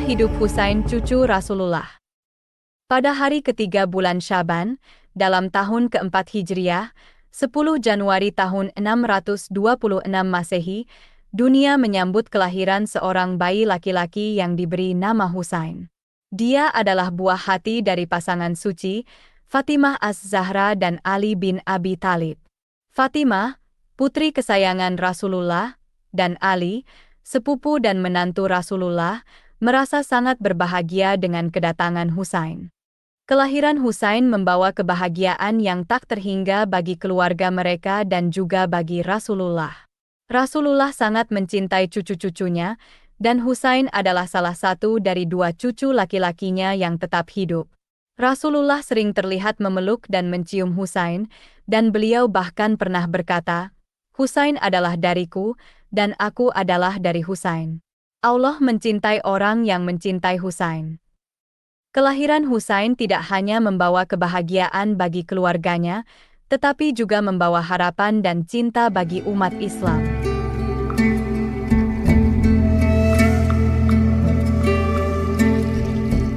hidup Husain cucu Rasulullah. Pada hari ketiga bulan Syaban, dalam tahun keempat Hijriah, 10 Januari tahun 626 Masehi, dunia menyambut kelahiran seorang bayi laki-laki yang diberi nama Husain. Dia adalah buah hati dari pasangan suci, Fatimah Az-Zahra dan Ali bin Abi Thalib. Fatimah, putri kesayangan Rasulullah, dan Ali, sepupu dan menantu Rasulullah, merasa sangat berbahagia dengan kedatangan Husain. Kelahiran Husain membawa kebahagiaan yang tak terhingga bagi keluarga mereka dan juga bagi Rasulullah. Rasulullah sangat mencintai cucu-cucunya, dan Husain adalah salah satu dari 2 cucu laki-lakinya yang tetap hidup. Rasulullah sering terlihat memeluk dan mencium Husain, dan beliau bahkan pernah berkata, "Husain adalah dariku, dan aku adalah dari Husain." Allah mencintai orang yang mencintai Husain. Kelahiran Husain tidak hanya membawa kebahagiaan bagi keluarganya, tetapi juga membawa harapan dan cinta bagi umat Islam.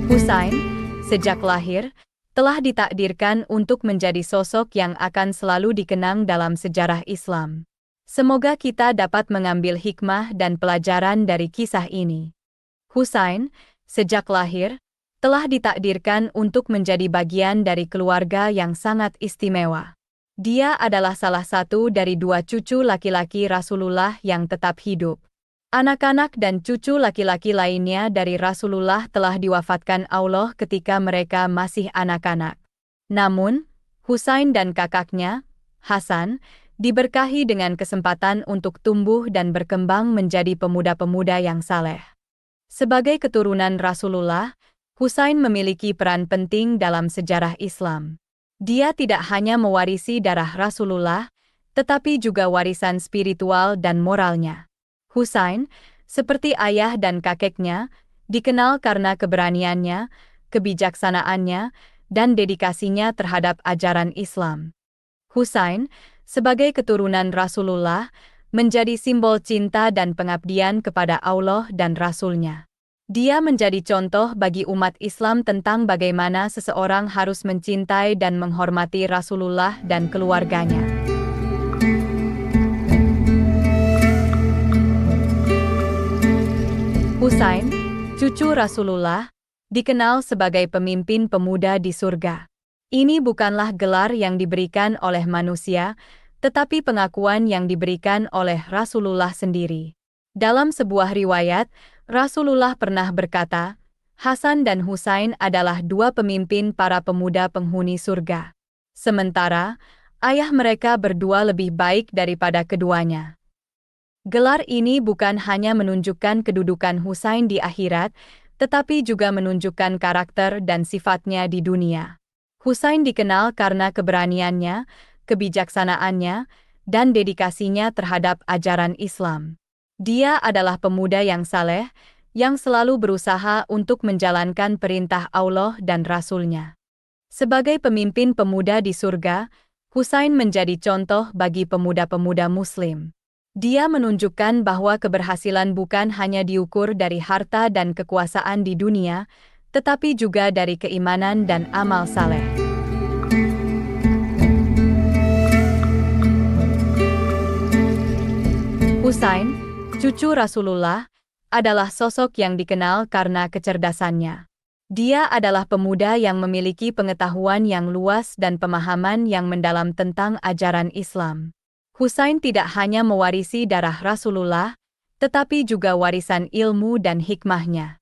Husain, sejak lahir, telah ditakdirkan untuk menjadi sosok yang akan selalu dikenang dalam sejarah Islam. Semoga kita dapat mengambil hikmah dan pelajaran dari kisah ini. Husain, sejak lahir, telah ditakdirkan untuk menjadi bagian dari keluarga yang sangat istimewa. Dia adalah salah satu dari 2 cucu laki-laki Rasulullah yang tetap hidup. Anak-anak dan cucu laki-laki lainnya dari Rasulullah telah diwafatkan Allah ketika mereka masih anak-anak. Namun, Husain dan kakaknya, Hasan, diberkahi dengan kesempatan untuk tumbuh dan berkembang menjadi pemuda-pemuda yang saleh. Sebagai keturunan Rasulullah, Husain memiliki peran penting dalam sejarah Islam. Dia tidak hanya mewarisi darah Rasulullah, tetapi juga warisan spiritual dan moralnya. Husain, seperti ayah dan kakeknya, dikenal karena keberaniannya, kebijaksanaannya, dan dedikasinya terhadap ajaran Islam. Husain, sebagai keturunan Rasulullah, menjadi simbol cinta dan pengabdian kepada Allah dan Rasul-Nya. Dia menjadi contoh bagi umat Islam tentang bagaimana seseorang harus mencintai dan menghormati Rasulullah dan keluarganya. Husain, cucu Rasulullah, dikenal sebagai pemimpin pemuda di surga. Ini bukanlah gelar yang diberikan oleh manusia, tetapi pengakuan yang diberikan oleh Rasulullah sendiri. Dalam sebuah riwayat, Rasulullah pernah berkata, Hasan dan Husain adalah 2 pemimpin para pemuda penghuni surga. Sementara, ayah mereka berdua lebih baik daripada keduanya. Gelar ini bukan hanya menunjukkan kedudukan Husain di akhirat, tetapi juga menunjukkan karakter dan sifatnya di dunia. Husain dikenal karena keberaniannya, kebijaksanaannya, dan dedikasinya terhadap ajaran Islam. Dia adalah pemuda yang saleh, yang selalu berusaha untuk menjalankan perintah Allah dan Rasul-Nya. Sebagai pemimpin pemuda di surga, Husain menjadi contoh bagi pemuda-pemuda Muslim. Dia menunjukkan bahwa keberhasilan bukan hanya diukur dari harta dan kekuasaan di dunia, tetapi juga dari keimanan dan amal saleh. Husain, cucu Rasulullah, adalah sosok yang dikenal karena kecerdasannya. Dia adalah pemuda yang memiliki pengetahuan yang luas dan pemahaman yang mendalam tentang ajaran Islam. Husain tidak hanya mewarisi darah Rasulullah, tetapi juga warisan ilmu dan hikmahnya.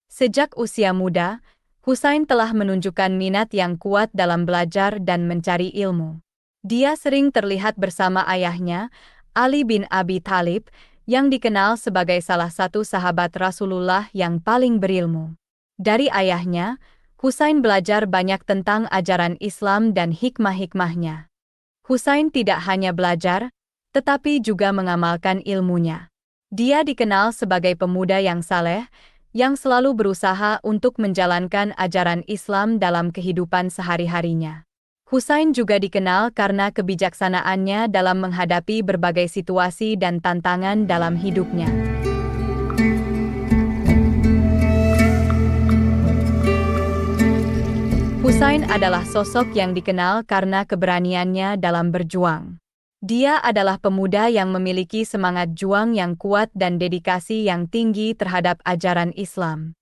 Sejak usia muda, Husain telah menunjukkan minat yang kuat dalam belajar dan mencari ilmu. Dia sering terlihat bersama ayahnya, Ali bin Abi Thalib, yang dikenal sebagai salah satu sahabat Rasulullah yang paling berilmu. Dari ayahnya, Husain belajar banyak tentang ajaran Islam dan hikmah-hikmahnya. Husain tidak hanya belajar, tetapi juga mengamalkan ilmunya. Dia dikenal sebagai pemuda yang saleh, yang selalu berusaha untuk menjalankan ajaran Islam dalam kehidupan sehari-harinya. Husain juga dikenal karena kebijaksanaannya dalam menghadapi berbagai situasi dan tantangan dalam hidupnya. Husain adalah sosok yang dikenal karena keberaniannya dalam berjuang. Dia adalah pemuda yang memiliki semangat juang yang kuat dan dedikasi yang tinggi terhadap ajaran Islam.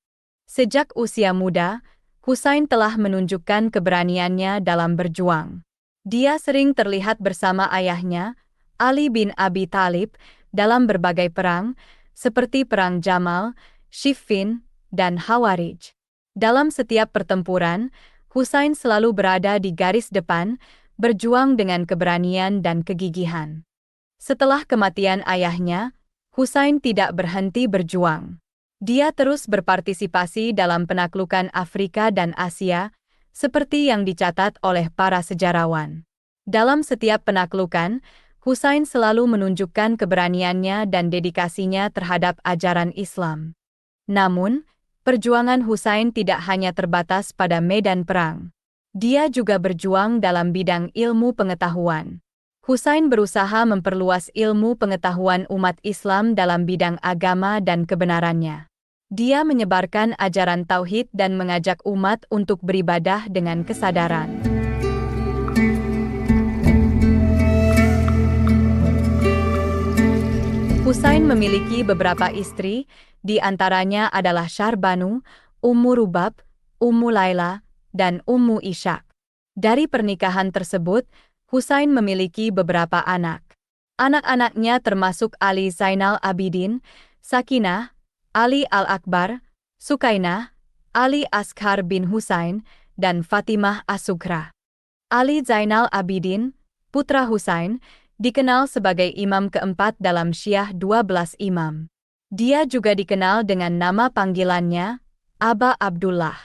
Sejak usia muda, Husain telah menunjukkan keberaniannya dalam berjuang. Dia sering terlihat bersama ayahnya, Ali bin Abi Thalib, dalam berbagai perang, seperti Perang Jamal, Siffin, dan Khawarij. Dalam setiap pertempuran, Husain selalu berada di garis depan, berjuang dengan keberanian dan kegigihan. Setelah kematian ayahnya, Husain tidak berhenti berjuang. Dia terus berpartisipasi dalam penaklukan Afrika dan Asia, seperti yang dicatat oleh para sejarawan. Dalam setiap penaklukan, Husain selalu menunjukkan keberaniannya dan dedikasinya terhadap ajaran Islam. Namun, perjuangan Husain tidak hanya terbatas pada medan perang. Dia juga berjuang dalam bidang ilmu pengetahuan. Husain berusaha memperluas ilmu pengetahuan umat Islam dalam bidang agama dan kebenarannya. Dia menyebarkan ajaran tauhid dan mengajak umat untuk beribadah dengan kesadaran. Husain memiliki beberapa istri, di antaranya adalah Syahrbanu, Ummu Rubab, Ummu Laila, dan Ummu Ishaq. Dari pernikahan tersebut, Husain memiliki beberapa anak. Anak-anaknya termasuk Ali Zainal Abidin, Sakinah, Ali Al-Akbar, Sukainah, Ali Asghar bin Husain, dan Fatimah As-Sughra. Ali Zainal Abidin, putra Husain, dikenal sebagai imam keempat dalam Syiah 12 imam. Dia juga dikenal dengan nama panggilannya, Aba Abdullah.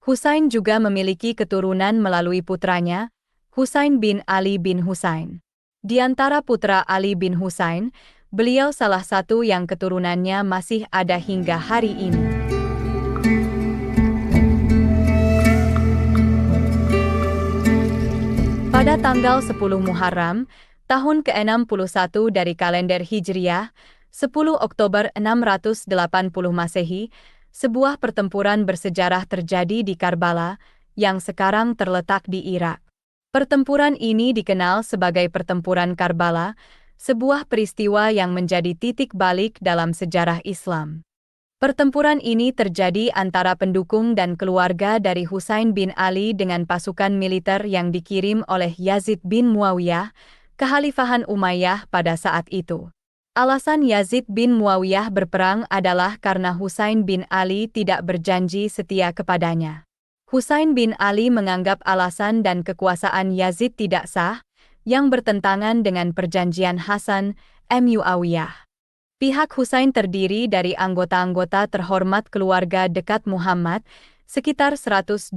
Husain juga memiliki keturunan melalui putranya, Husain bin Ali bin Husain. Di antara putra Ali bin Husain, beliau salah satu yang keturunannya masih ada hingga hari ini. Pada tanggal 10 Muharram, tahun ke-61 dari kalender Hijriah, 10 Oktober 680 Masehi, sebuah pertempuran bersejarah terjadi di Karbala, yang sekarang terletak di Irak. Pertempuran ini dikenal sebagai Pertempuran Karbala, sebuah peristiwa yang menjadi titik balik dalam sejarah Islam. Pertempuran ini terjadi antara pendukung dan keluarga dari Husain bin Ali dengan pasukan militer yang dikirim oleh Yazid bin Muawiyah, Kekhalifahan Umayyah pada saat itu. Alasan Yazid bin Muawiyah berperang adalah karena Husain bin Ali tidak berjanji setia kepadanya. Husain bin Ali menganggap alasan dan kekuasaan Yazid tidak sah, yang bertentangan dengan perjanjian Hasan, Muawiyah. Pihak Husain terdiri dari anggota-anggota terhormat keluarga dekat Muhammad, sekitar 128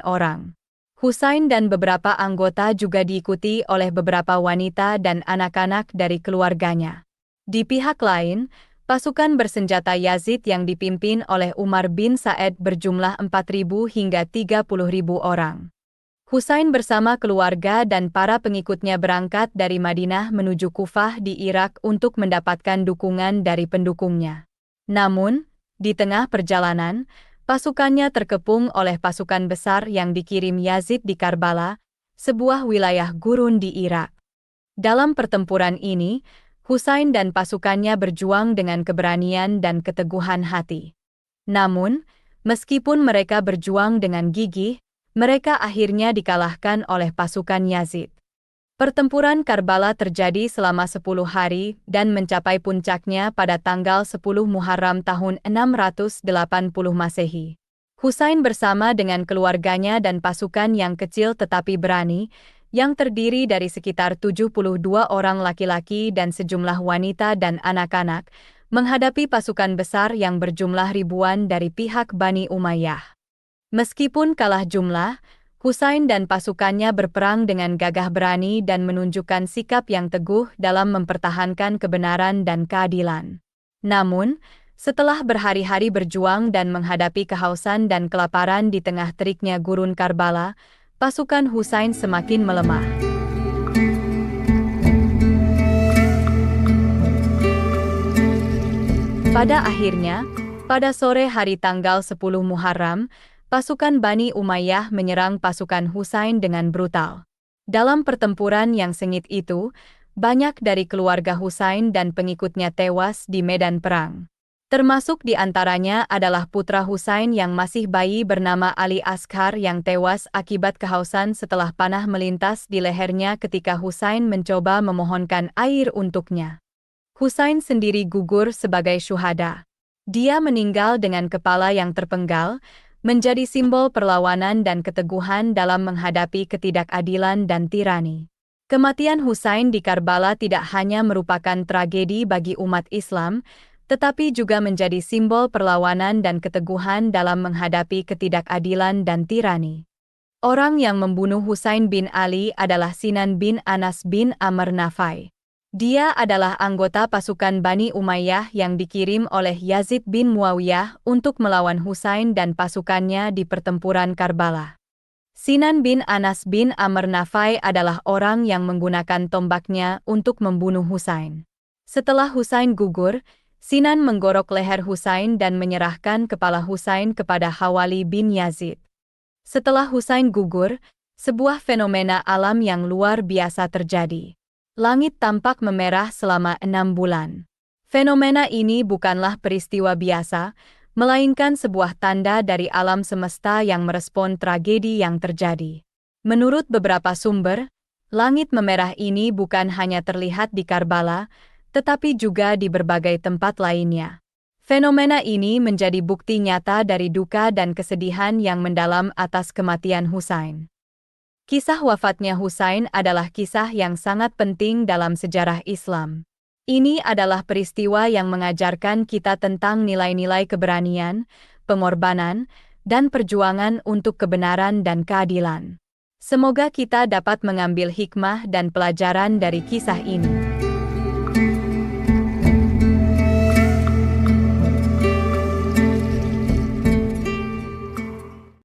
orang. Husain dan beberapa anggota juga diikuti oleh beberapa wanita dan anak-anak dari keluarganya. Di pihak lain, pasukan bersenjata Yazid yang dipimpin oleh Umar bin Sa'ed berjumlah 4.000 hingga 30.000 orang. Husain bersama keluarga dan para pengikutnya berangkat dari Madinah menuju Kufah di Irak untuk mendapatkan dukungan dari pendukungnya. Namun, di tengah perjalanan, pasukannya terkepung oleh pasukan besar yang dikirim Yazid di Karbala, sebuah wilayah gurun di Irak. Dalam pertempuran ini, Husain dan pasukannya berjuang dengan keberanian dan keteguhan hati. Namun, meskipun mereka berjuang dengan gigih, mereka akhirnya dikalahkan oleh pasukan Yazid. Pertempuran Karbala terjadi selama 10 hari dan mencapai puncaknya pada tanggal 10 Muharram tahun 680 Masehi. Husain bersama dengan keluarganya dan pasukan yang kecil tetapi berani, yang terdiri dari sekitar 72 orang laki-laki dan sejumlah wanita dan anak-anak, menghadapi pasukan besar yang berjumlah ribuan dari pihak Bani Umayyah. Meskipun kalah jumlah, Husain dan pasukannya berperang dengan gagah berani dan menunjukkan sikap yang teguh dalam mempertahankan kebenaran dan keadilan. Namun, setelah berhari-hari berjuang dan menghadapi kehausan dan kelaparan di tengah teriknya gurun Karbala, pasukan Husain semakin melemah. Pada akhirnya, pada sore hari tanggal 10 Muharram, pasukan Bani Umayyah menyerang pasukan Husain dengan brutal. Dalam pertempuran yang sengit itu, banyak dari keluarga Husain dan pengikutnya tewas di medan perang. Termasuk di antaranya adalah putra Husain yang masih bayi bernama Ali Asghar yang tewas akibat kehausan setelah panah melintas di lehernya ketika Husain mencoba memohonkan air untuknya. Husain sendiri gugur sebagai syuhada. Dia meninggal dengan kepala yang terpenggal, menjadi simbol perlawanan dan keteguhan dalam menghadapi ketidakadilan dan tirani. Kematian Husain di Karbala tidak hanya merupakan tragedi bagi umat Islam, tetapi juga menjadi simbol perlawanan dan keteguhan dalam menghadapi ketidakadilan dan tirani. Orang yang membunuh Husain bin Ali adalah Sinan bin Anas bin Amr Nafai. Dia adalah anggota pasukan Bani Umayyah yang dikirim oleh Yazid bin Muawiyah untuk melawan Husain dan pasukannya di pertempuran Karbala. Sinan bin Anas bin Amr Nafai adalah orang yang menggunakan tombaknya untuk membunuh Husain. Setelah Husain gugur, Sinan menggorok leher Husain dan menyerahkan kepala Husain kepada Hawali bin Yazid. Setelah Husain gugur, sebuah fenomena alam yang luar biasa terjadi. Langit tampak memerah selama 6 bulan. Fenomena ini bukanlah peristiwa biasa, melainkan sebuah tanda dari alam semesta yang merespon tragedi yang terjadi. Menurut beberapa sumber, langit memerah ini bukan hanya terlihat di Karbala, tetapi juga di berbagai tempat lainnya. Fenomena ini menjadi bukti nyata dari duka dan kesedihan yang mendalam atas kematian Husain. Kisah wafatnya Husain adalah kisah yang sangat penting dalam sejarah Islam. Ini adalah peristiwa yang mengajarkan kita tentang nilai-nilai keberanian, pengorbanan, dan perjuangan untuk kebenaran dan keadilan. Semoga kita dapat mengambil hikmah dan pelajaran dari kisah ini.